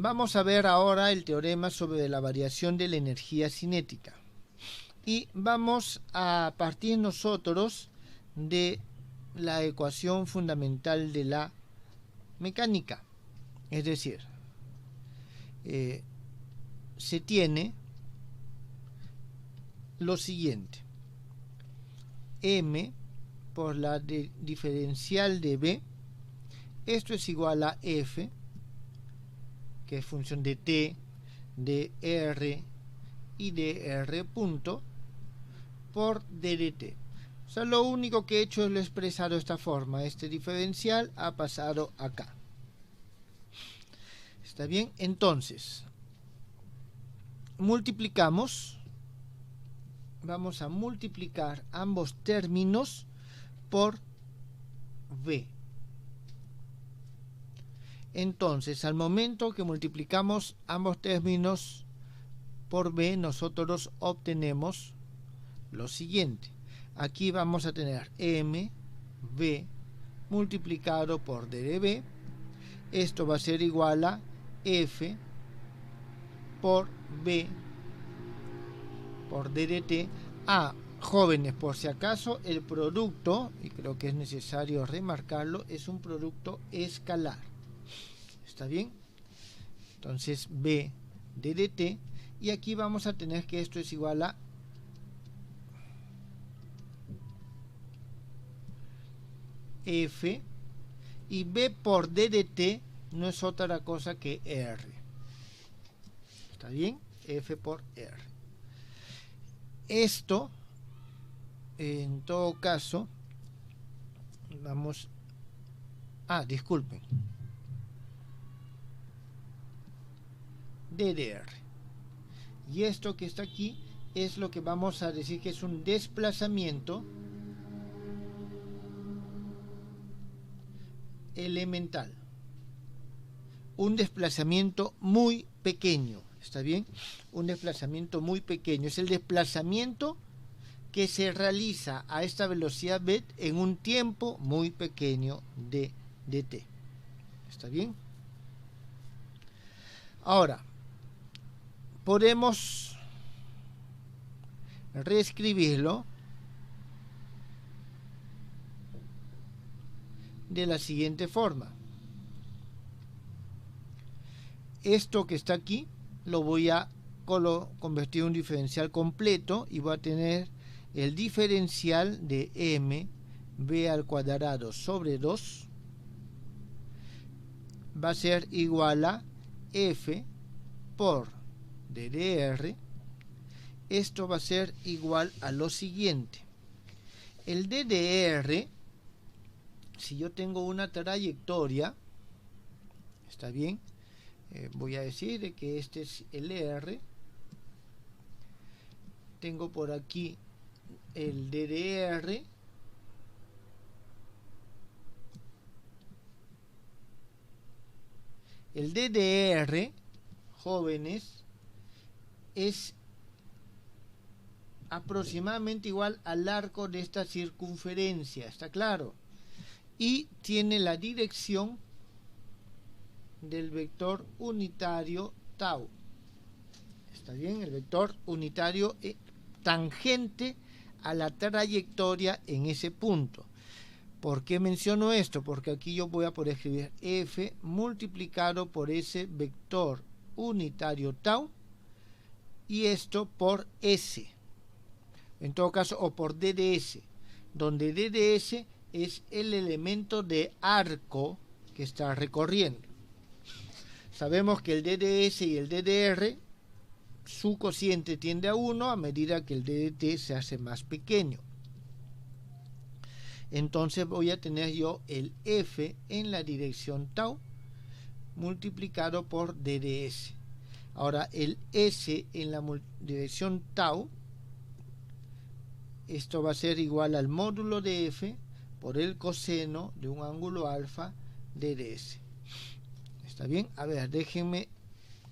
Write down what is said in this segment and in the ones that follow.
Vamos a ver ahora el teorema sobre la variación de la energía cinética. Y vamos a partir nosotros de la ecuación fundamental de la mecánica. Es decir, se tiene lo siguiente: m por la diferencial de b, esto es igual a f, que es función de t, de r y de r punto, por d de t. O sea, lo único que he hecho es lo expresado de esta forma. Este diferencial ha pasado acá. ¿Está bien? Entonces, multiplicamos. Vamos a multiplicar ambos términos por v. Entonces, al momento que multiplicamos ambos términos por v, nosotros obtenemos lo siguiente. Aquí vamos a tener mv multiplicado por d de b. Esto va a ser igual a f por b por d de t. Jóvenes, por si acaso, el producto, y creo que es necesario remarcarlo, es un producto escalar. ¿Está bien? Entonces b d de t, y aquí vamos a tener que esto es igual a f, y b por d de t no es otra cosa que r. ¿Está bien? F por r. Esto, en todo caso, vamos... disculpen. d de r. Y esto que está aquí es lo que vamos a decir que es un desplazamiento elemental. Un desplazamiento muy pequeño. ¿Está bien? Un desplazamiento muy pequeño. Es el desplazamiento que se realiza a esta velocidad v en un tiempo muy pequeño de t. ¿Está bien? Ahora, podemos reescribirlo de la siguiente forma. Esto que está aquí lo voy a convertir en un diferencial completo y voy a tener el diferencial de m v al cuadrado sobre 2 va a ser igual a f por d de r. Esto va a ser igual a lo siguiente: el d de r, si yo tengo una trayectoria, ¿está bien? Voy a decir que este es el r. Tengo por aquí el d de r. El d de r, jóvenes, es aproximadamente igual al arco de esta circunferencia, ¿está claro? Y tiene la dirección del vector unitario tau. ¿Está bien? El vector unitario tangente a la trayectoria en ese punto. ¿Por qué menciono esto? Porque aquí yo voy a poder escribir f multiplicado por ese vector unitario tau, y esto por s, en todo caso, o por d de s, donde d de s es el elemento de arco que está recorriendo. Sabemos que el d de s y el d de r, su cociente tiende a 1 a medida que el d de t se hace más pequeño. Entonces voy a tener yo el f en la dirección tau multiplicado por d de s. Ahora el s en la dirección tau, esto va a ser igual al módulo de f por el coseno de un ángulo alfa d de s. ¿Está bien? A ver, déjenme,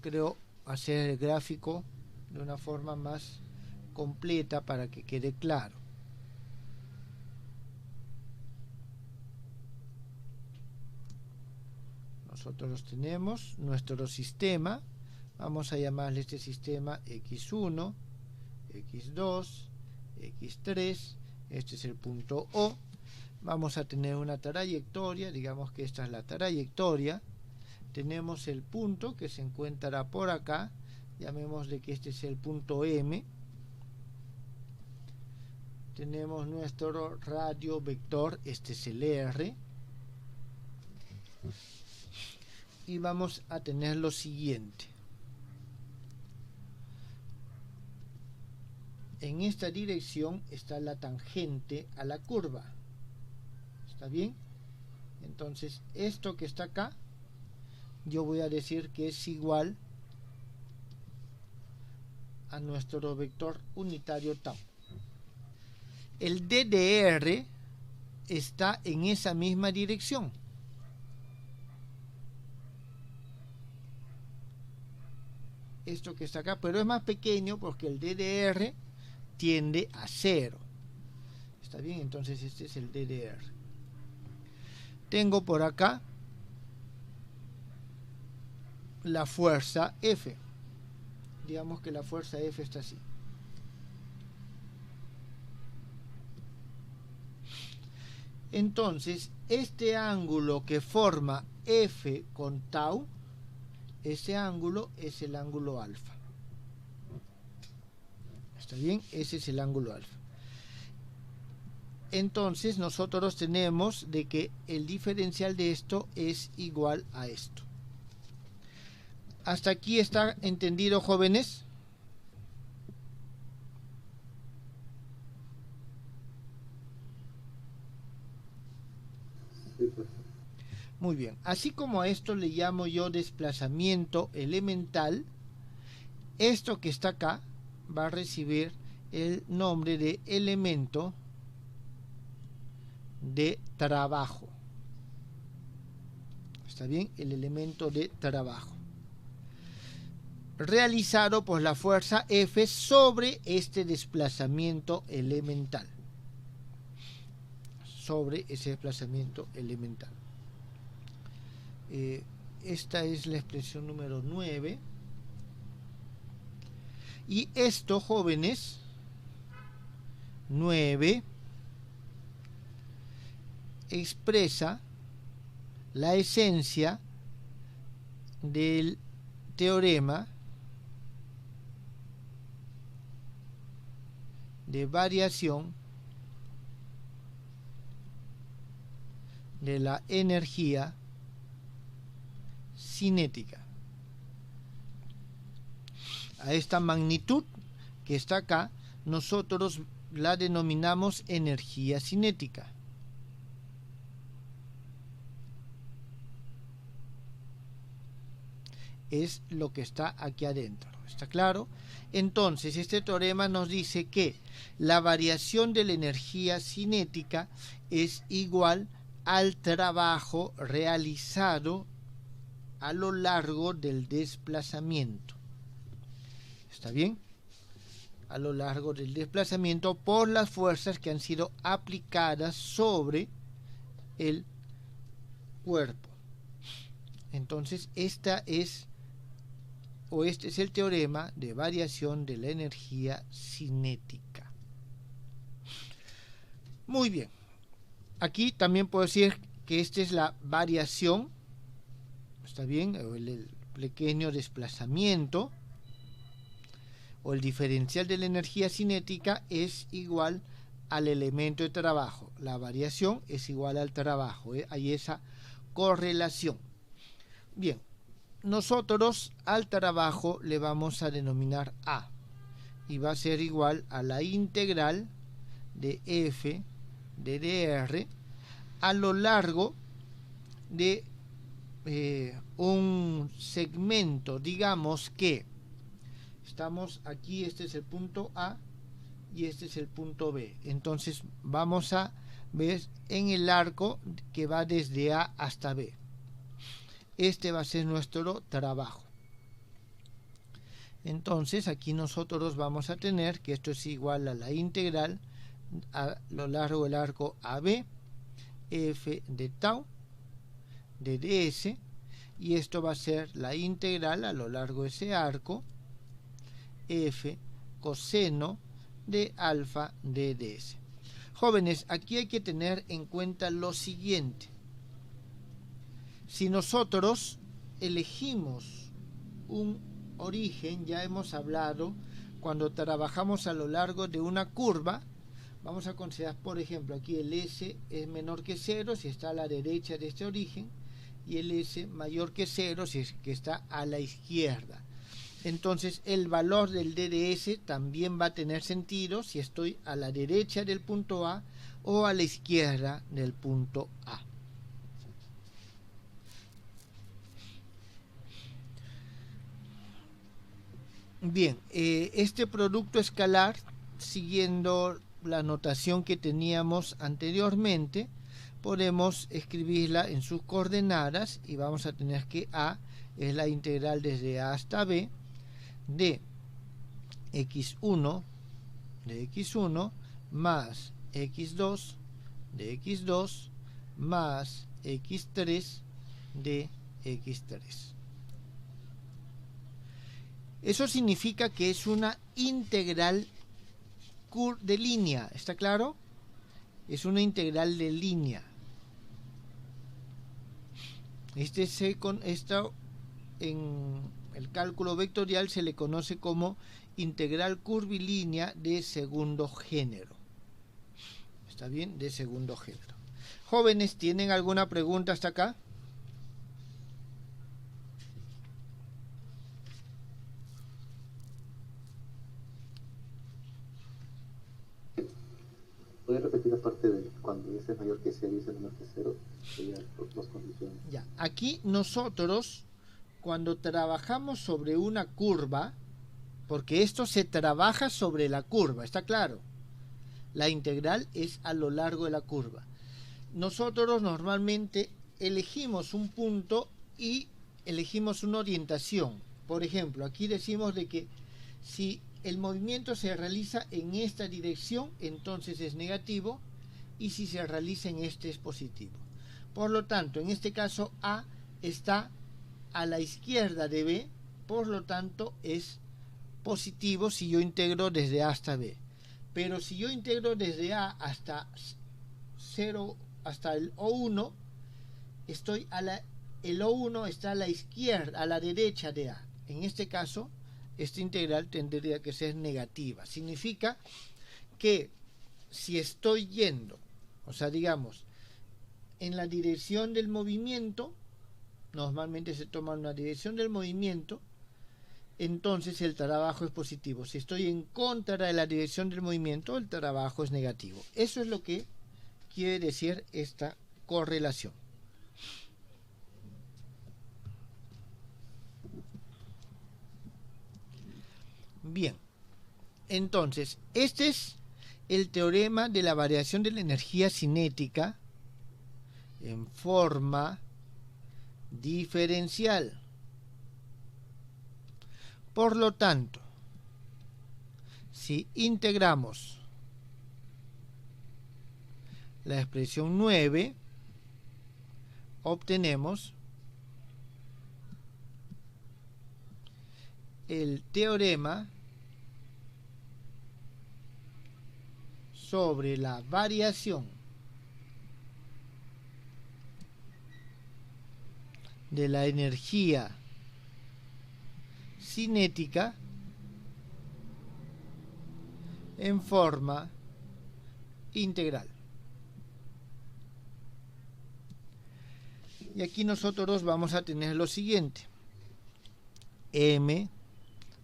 creo, hacer el gráfico de una forma más completa para que quede claro. nosotros tenemos nuestro sistema. Vamos a llamarle este sistema X1, X2, X3. Este es el punto O. Vamos a tener una trayectoria, digamos que esta es la trayectoria. Tenemos el punto que se encuentra por acá, llamémosle que este es el punto M. Tenemos nuestro radio vector, este es el R. Y vamos a tener lo siguiente. En esta dirección está la tangente a la curva. ¿Está bien? Entonces, esto que está acá, yo voy a decir que es igual a nuestro vector unitario tau. El DDR está en esa misma dirección. Esto que está acá, pero es más pequeño porque el DDR tiende a 0. ¿Está bien? Entonces este es el DDR. Tengo por acá la fuerza F. Digamos que la fuerza F está así. Entonces, este ángulo que forma F con tau, ese ángulo es el ángulo alfa. ¿Está bien? Ese es el ángulo alfa. Entonces nosotros tenemos de que el diferencial de esto es igual a esto. ¿Hasta aquí está entendido, jóvenes? Muy bien. Así como a esto le llamo yo desplazamiento elemental, esto que está acá va a recibir el nombre de elemento de trabajo. ¿Está bien? El elemento de trabajo. Realizado por la fuerza F sobre este desplazamiento elemental. Sobre ese desplazamiento elemental. Esta es la expresión número 9. Y esto, jóvenes, 9 expresa la esencia del teorema de variación de la energía cinética. A esta magnitud que está acá, nosotros la denominamos energía cinética. Es lo que está aquí adentro. ¿Está claro? Entonces, este teorema nos dice que la variación de la energía cinética es igual al trabajo realizado a lo largo del desplazamiento. ¿Está bien? A lo largo del desplazamiento por las fuerzas que han sido aplicadas sobre el cuerpo. Entonces, este es el teorema de variación de la energía cinética. Muy bien. Aquí también puedo decir que esta es la variación, ¿está bien? O el pequeño desplazamiento, o el diferencial de la energía cinética es igual al elemento de trabajo. La variación es igual al trabajo. Hay esa correlación. Bien. Nosotros al trabajo le vamos a denominar A y va a ser igual a la integral de F de dr a lo largo de un segmento. Digamos que estamos aquí, este es el punto A y este es el punto B. Entonces vamos a ver en el arco que va desde A hasta B. Este va a ser nuestro trabajo. Entonces aquí nosotros vamos a tener que esto es igual a la integral a lo largo del arco AB, F de tau, de ds, y esto va a ser la integral a lo largo de ese arco f coseno de alfa de ds. Jóvenes, aquí hay que tener en cuenta lo siguiente. Si nosotros elegimos un origen, ya hemos hablado, cuando trabajamos a lo largo de una curva, vamos a considerar, por ejemplo, aquí el S es menor que 0 si está a la derecha de este origen, y el S mayor que 0 si es que está a la izquierda. Entonces el valor del DDS también va a tener sentido si estoy a la derecha del punto A o a la izquierda del punto A. Bien, este producto escalar, siguiendo la notación que teníamos anteriormente, podemos escribirla en sus coordenadas y vamos a tener que A es la integral desde A hasta B de x1 de x1 más x2 de x2 más x3 de x3. Eso significa que es una integral de línea, ¿está claro? Es una integral de línea. Esto en el cálculo vectorial se le conoce como integral curvilínea de segundo género. ¿Está bien? De segundo género. Jóvenes, ¿tienen alguna pregunta hasta acá? ¿Puedes repetir la parte de cuando S es mayor que 0 y S es menor que 0? Serían dos condiciones. Ya, aquí nosotros, cuando trabajamos sobre una curva, porque esto se trabaja sobre la curva, ¿está claro? La integral es a lo largo de la curva. Nosotros normalmente elegimos un punto y elegimos una orientación. Por ejemplo, aquí decimos de que si el movimiento se realiza en esta dirección, entonces es negativo, y si se realiza en este es positivo. Por lo tanto, en este caso A está a la izquierda de B, por lo tanto es positivo si yo integro desde A hasta B. Pero si yo integro desde A hasta 0, hasta el O1, el O1 está a la izquierda, a la derecha de A. En este caso, esta integral tendría que ser negativa. Significa que si estoy yendo, o sea, digamos, en la dirección del movimiento, normalmente se toma una dirección del movimiento, entonces el trabajo es positivo. Si estoy en contra de la dirección del movimiento, el trabajo es negativo. Eso es lo que quiere decir esta correlación. Bien, entonces, este es el teorema de la variación de la energía cinética en forma diferencial. Por lo tanto, si integramos la expresión 9, obtenemos el teorema sobre la variación de la energía cinética en forma integral. Y aquí nosotros vamos a tener lo siguiente: m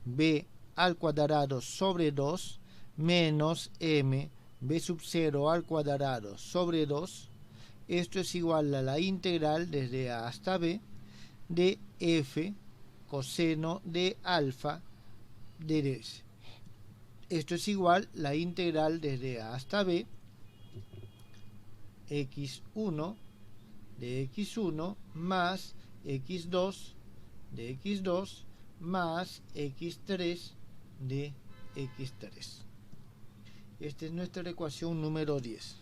b al cuadrado sobre 2 menos m b sub 0 al cuadrado sobre 2. Esto es igual a la integral desde A hasta B de f coseno de alfa de ds. Esto es igual a la integral desde A hasta B x1 de x1 más x2 de x2 más x3 de x3. Esta es nuestra ecuación número 10.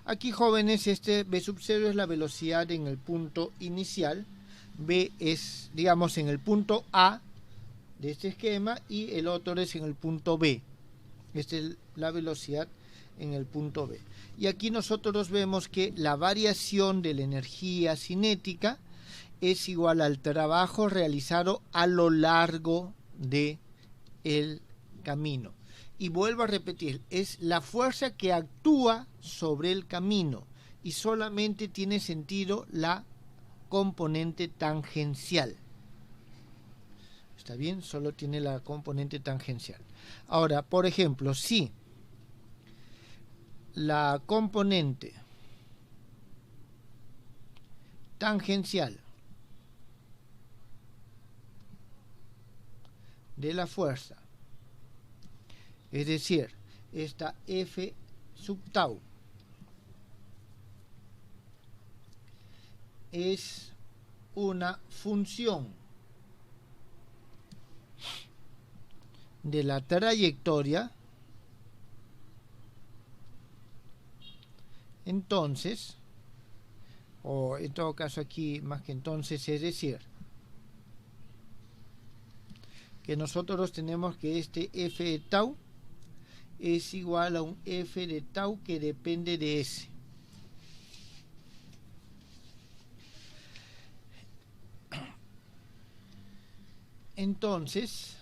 Aquí, jóvenes, este b sub 0 es la velocidad en el punto inicial. B es, digamos, en el punto A de este esquema y el otro es en el punto B. Esta es la velocidad en el punto B. Y aquí nosotros vemos que la variación de la energía cinética es igual al trabajo realizado a lo largo de el camino. Y vuelvo a repetir, es la fuerza que actúa sobre el camino y solamente tiene sentido la componente tangencial. ¿Está bien? Solo tiene la componente tangencial. Ahora, por ejemplo, si la componente tangencial de la fuerza, es decir, esta F sub tau, es una función de la trayectoria, entonces, o en todo caso aquí más que entonces, es decir, que nosotros tenemos que este f de tau es igual a un f de tau que depende de S. Entonces,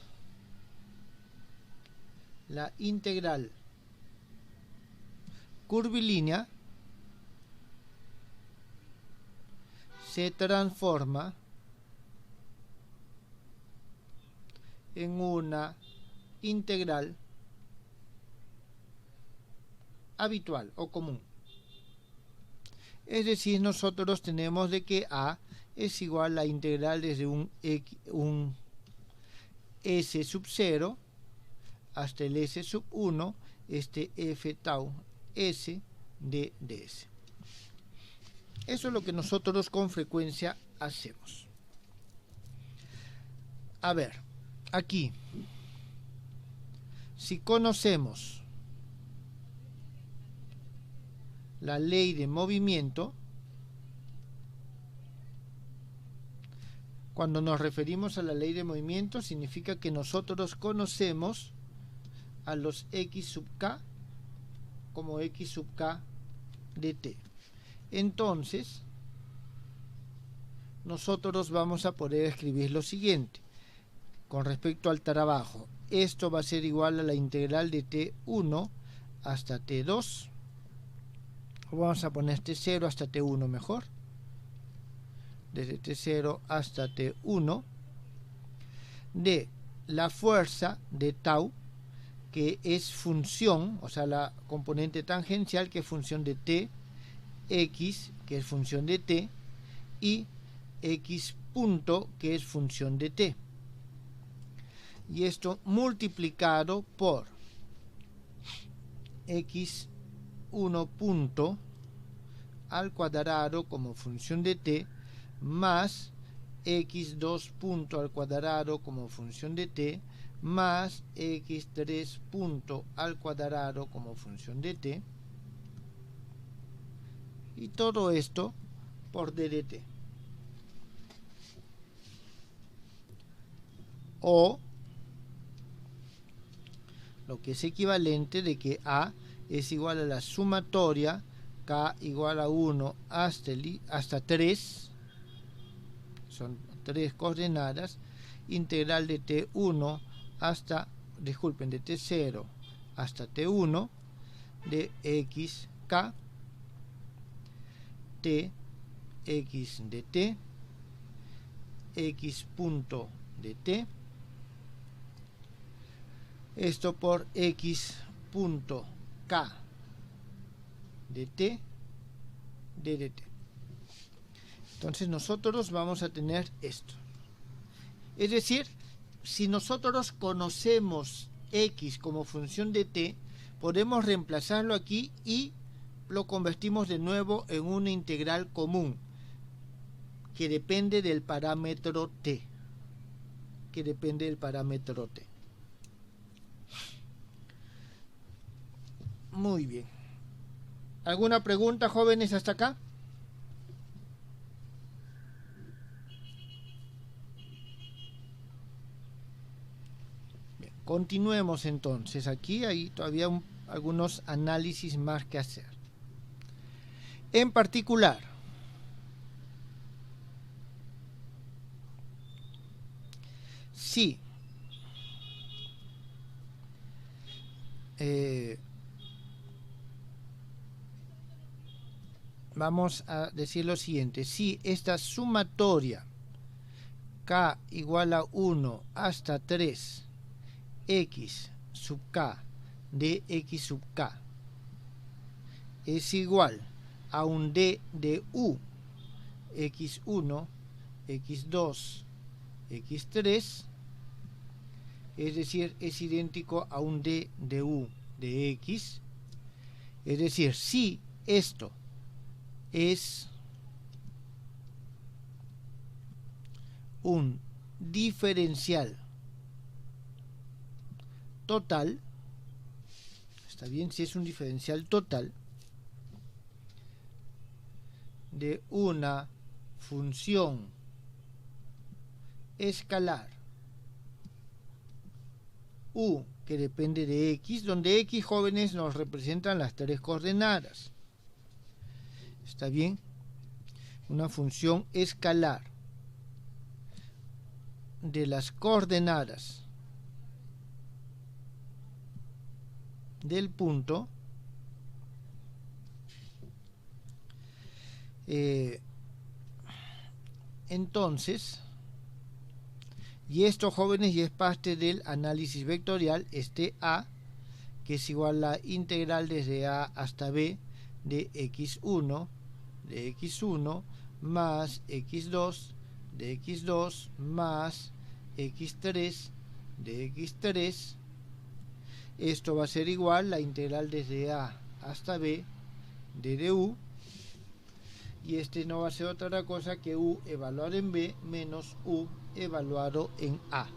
la integral curvilínea se transforma en una integral habitual o común. Es decir, nosotros tenemos de que A es igual a la integral desde un S sub 0 hasta el S sub 1, este F tau S de ds. Eso es lo que nosotros con frecuencia hacemos. A ver, aquí, si conocemos la ley de movimiento, cuando nos referimos a la ley de movimiento, significa que nosotros conocemos a los x sub k como x sub k de t. Entonces, nosotros vamos a poder escribir lo siguiente. Con respecto al trabajo, esto va a ser igual a la integral de t1 hasta t2. O vamos a poner t0 hasta t1 mejor. Desde t0 hasta t1 de la fuerza de tau, que es función, o sea, la componente tangencial, que es función de t, x, que es función de t, y x punto, que es función de t. Y esto multiplicado por x1 punto al cuadrado como función de t, más x2 punto al cuadrado como función de t, más x3 punto al cuadrado como función de t, y todo esto por d de t. O lo que es equivalente de que A es igual a la sumatoria K igual a 1 hasta 3, son 3 coordenadas, integral de T1 hasta, disculpen, de T0 hasta T1 de xk t x de t, x punto de t, esto por x punto k de t d de t. Entonces nosotros vamos a tener esto. Es decir, si nosotros conocemos x como función de t, podemos reemplazarlo aquí y lo convertimos de nuevo en una integral común que depende del parámetro t. Muy bien. ¿Alguna pregunta, jóvenes, hasta acá? Continuemos entonces. Aquí hay todavía algunos análisis más que hacer. En particular, si vamos a decir lo siguiente: si esta sumatoria k igual a 1 hasta 3 x sub k de x sub k es igual a un d de u x1, x2, x3, es decir, es idéntico a un d de u de x, es decir, si esto es un diferencial total, está bien, si es un diferencial total de una función escalar u que depende de x, donde x, jóvenes, nos representan las tres coordenadas. ¿Está bien? Una función escalar de las coordenadas del punto entonces, y esto, jóvenes, y es parte del análisis vectorial, este a, que es igual a la integral desde a hasta b de x1 más x2 de x2 más x3 de x3. Esto va a ser igual a la integral desde a hasta b de du, y este no va a ser otra cosa que u evaluado en b menos u evaluado en a,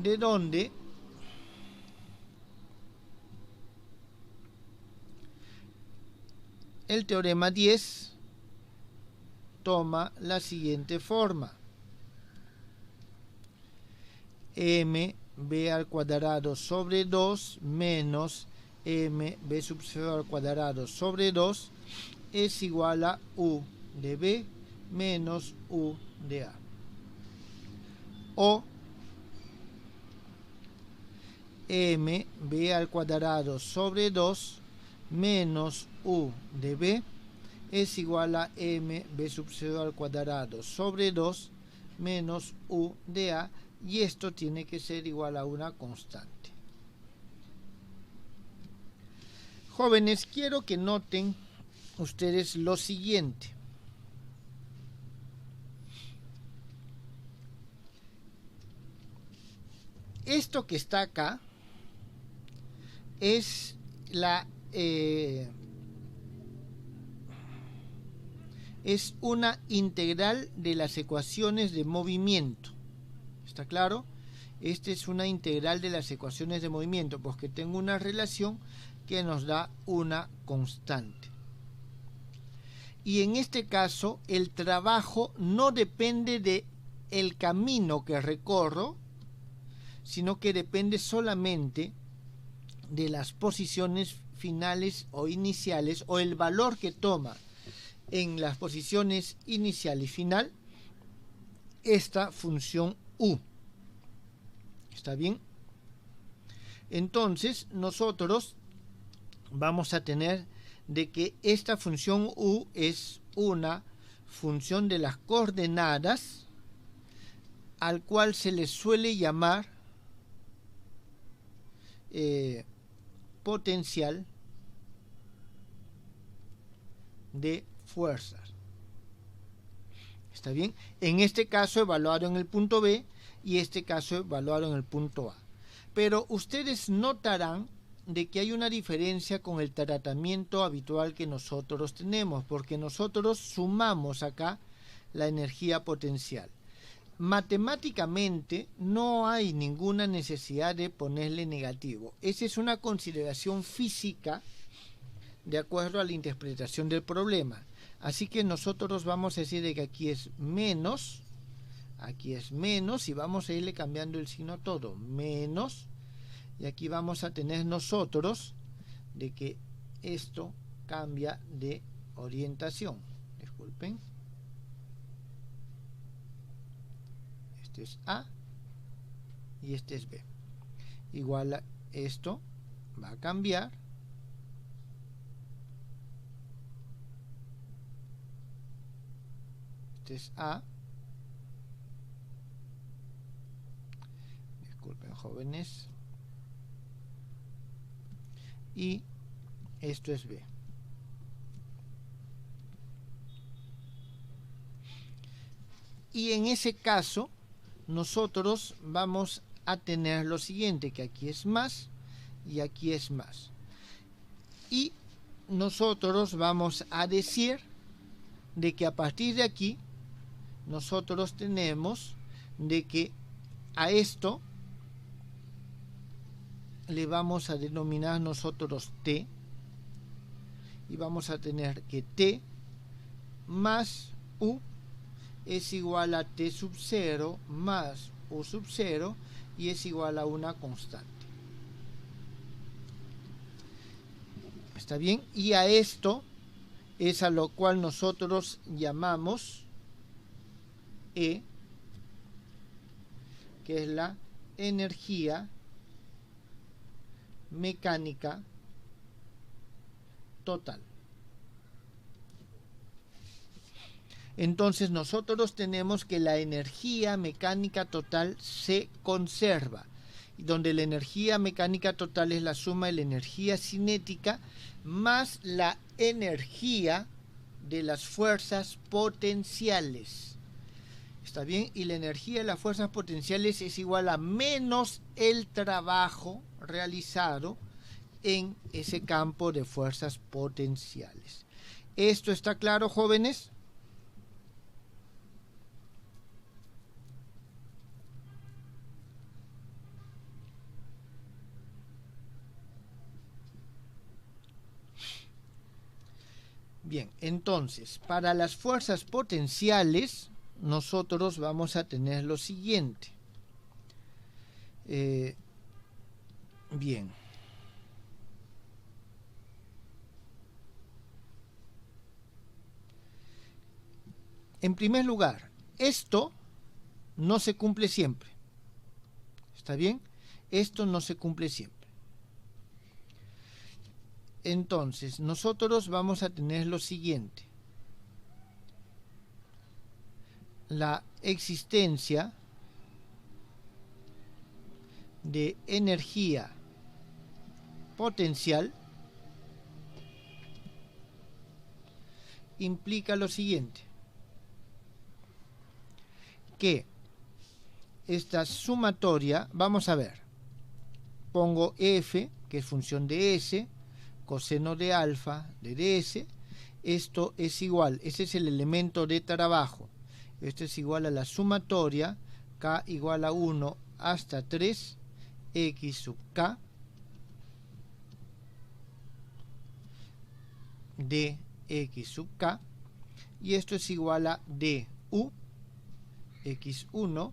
de donde el teorema 10 toma la siguiente forma: mb al cuadrado sobre 2 menos mb sub 0 al cuadrado sobre 2 es igual a u de b menos u de a. O mb al cuadrado sobre 2 menos u de b es igual a mb sub 0 al cuadrado sobre 2 menos u de a, y esto tiene que ser igual a una constante. Jóvenes, quiero que noten ustedes lo siguiente. Esto que está acá es es una integral de las ecuaciones de movimiento. ¿Está claro? Esta es una integral de las ecuaciones de movimiento, porque tengo una relación que nos da una constante. Y en este caso, el trabajo no depende de el camino que recorro, sino que depende solamente de las posiciones finales o iniciales, o el valor que toma en las posiciones inicial y final esta función u. ¿Está bien? Entonces nosotros vamos a tener de que esta función u es una función de las coordenadas, al cual se le suele llamar potencial de fuerzas. ¿Está bien? En este caso evaluado en el punto B, y este caso evaluado en el punto A. Pero ustedes notarán de que hay una diferencia con el tratamiento habitual que nosotros tenemos, porque nosotros sumamos acá la energía potencial. Matemáticamente no hay ninguna necesidad de ponerle negativo. Esa es una consideración física de acuerdo a la interpretación del problema. Así que nosotros vamos a decir de que aquí es menos, aquí es menos y vamos a irle cambiando el signo todo, menos, y aquí vamos a tener nosotros de que esto cambia de orientación. Disculpen, este es A y este es B, igual a esto va a cambiar, este es A, disculpen jóvenes, y esto es B. Y en ese caso nosotros vamos a tener lo siguiente, que aquí es más y aquí es más, y nosotros vamos a decir de que a partir de aquí nosotros tenemos de que a esto le vamos a denominar nosotros T, y vamos a tener que T más U es igual a T sub 0 más U sub 0 y es igual a una constante. ¿Está bien? Y a esto es a lo cual nosotros llamamos E, que es la energía mecánica total. Entonces nosotros tenemos que la energía mecánica total se conserva, donde la energía mecánica total es la suma de la energía cinética más la energía de las fuerzas potenciales. ¿Está bien? Y la energía de las fuerzas potenciales es igual a menos el trabajo realizado en ese campo de fuerzas potenciales. ¿Esto está claro, jóvenes? Bien, entonces, para las fuerzas potenciales, nosotros vamos a tener lo siguiente. Bien. En primer lugar, esto no se cumple siempre. ¿Está bien? Esto no se cumple siempre. Entonces, nosotros vamos a tener lo siguiente. La existencia de energía potencial implica lo siguiente, que esta sumatoria, vamos a ver, pongo F, que es función de S, coseno de alfa de ds, esto es igual, ese es el elemento de trabajo, esto es igual a la sumatoria K igual a 1 hasta 3 X sub K de X sub K, y esto es igual a du X1,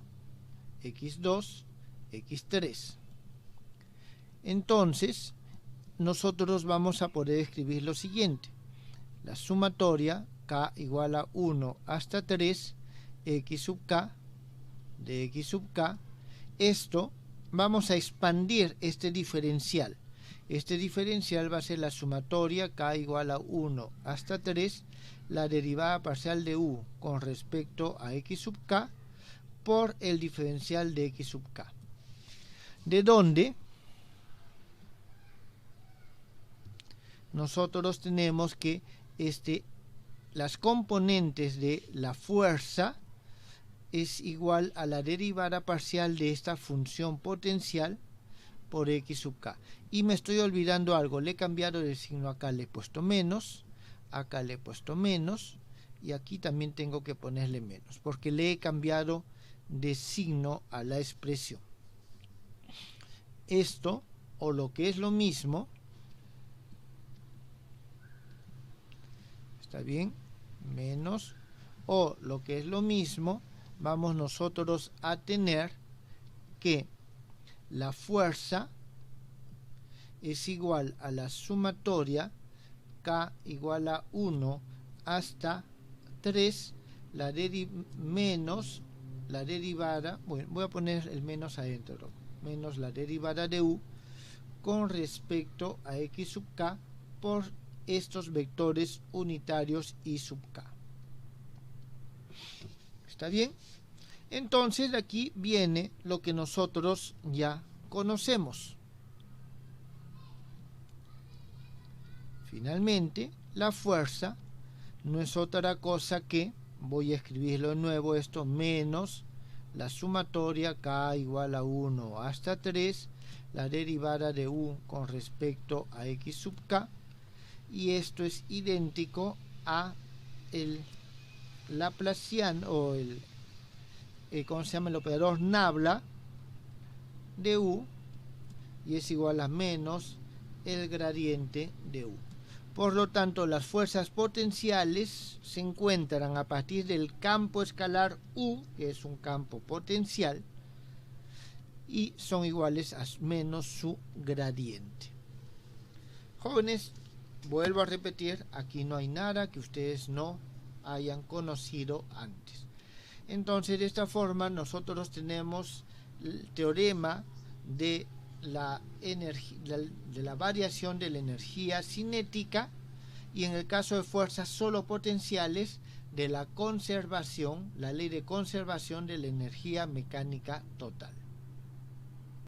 X2, X3. Entonces, nosotros vamos a poder escribir lo siguiente. La sumatoria K igual a 1 hasta 3 X sub K de X sub K. Esto vamos a expandir este diferencial. Este diferencial va a ser la sumatoria K igual a 1 hasta 3, la derivada parcial de U con respecto a X sub K por el diferencial de X sub K. De donde nosotros tenemos que las componentes de la fuerza es igual a la derivada parcial de esta función potencial por X sub K. Y me estoy olvidando algo, le he cambiado de signo, acá le he puesto menos, acá le he puesto menos, y aquí también tengo que ponerle menos, porque le he cambiado de signo a la expresión. Esto, o lo que es lo mismo, ¿está bien? Menos, o lo que es lo mismo, vamos nosotros a tener que la fuerza es igual a la sumatoria K igual a 1 hasta 3 menos la derivada, bueno, voy a poner el menos adentro, menos la derivada de U con respecto a X sub K por estos vectores unitarios Y sub K. ¿Está bien? Entonces de aquí viene lo que nosotros ya conocemos. Finalmente, la fuerza no es otra cosa que, voy a escribirlo de nuevo esto, menos la sumatoria K igual a 1 hasta 3, la derivada de U con respecto a X sub K, y esto es idéntico a el Laplaciano o ¿cómo se llama? El operador nabla de U, y es igual a menos el gradiente de U. Por lo tanto, las fuerzas potenciales se encuentran a partir del campo escalar U, que es un campo potencial, y son iguales a menos su gradiente. Jóvenes, vuelvo a repetir, aquí no hay nada que ustedes no hayan conocido antes. Entonces, de esta forma, nosotros tenemos el teorema de la variación de la energía cinética, y en el caso de fuerzas solo potenciales, de la conservación, la ley de conservación de la energía mecánica total.